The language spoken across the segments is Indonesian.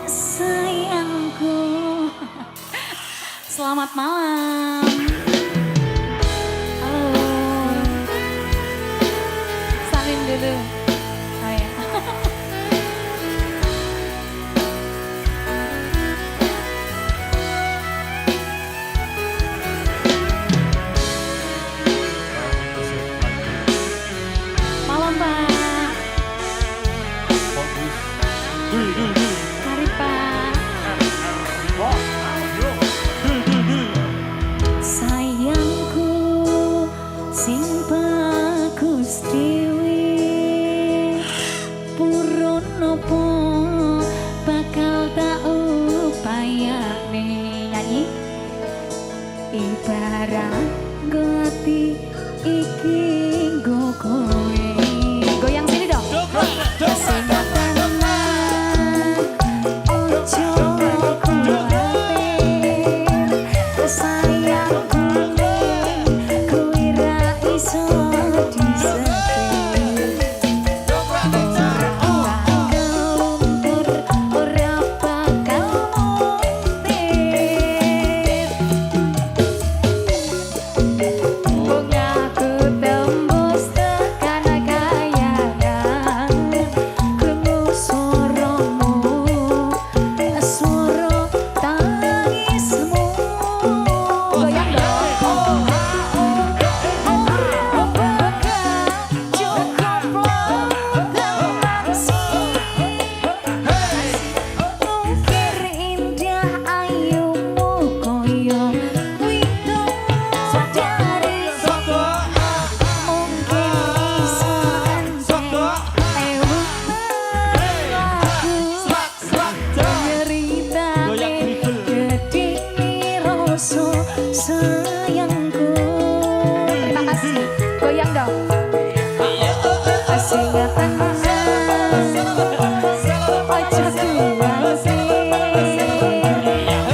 sayangku. Selamat malam. Halo. Salim dulu. Oh ya. Malam Pak. Mari Pak. Sayangku sing bagus dewe purun nopo bakal tak upayane nyanyi ibarat gati iki nggo kowe goyang sini dong sing sayangku. Terima kasih. Goyang dong. Singatan ojo kuwasir.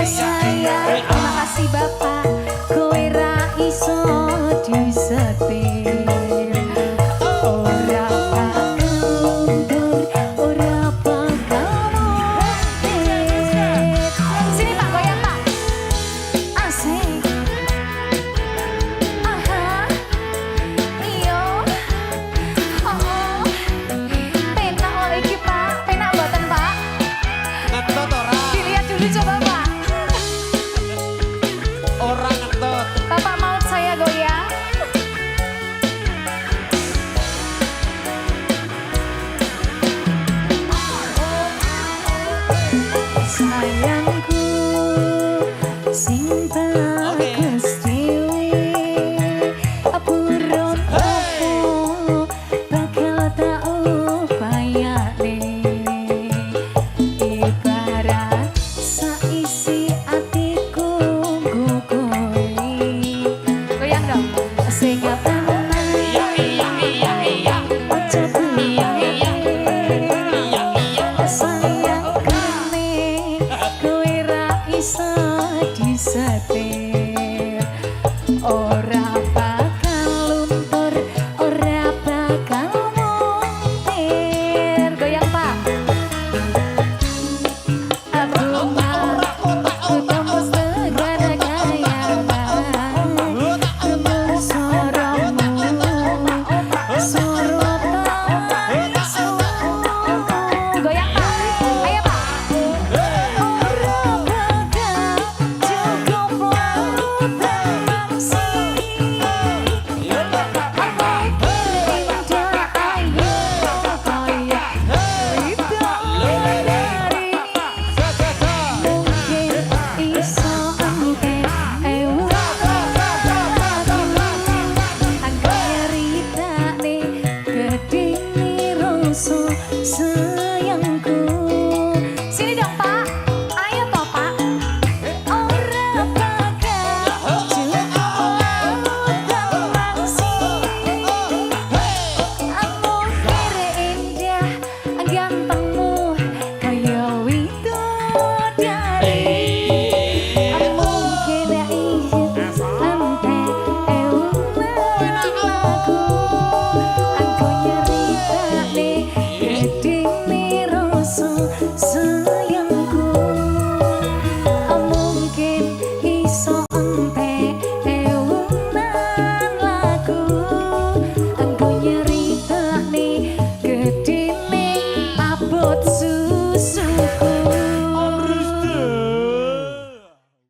Sayang, terima kasih Bapak. Kowe ra iso disetir. Ora mundur, ora bakal mundur. Sini Pak, goyang Pak. Asik. Coba Pak. Orang ngetot. Bapak mau saya goyang? Sayangku sing bagus dewe purun opo bakal tak upayane ibarat saisi atiku nggo kowe goyang dong sing tenang iya ojo sayang kene kowe ra iso disetir.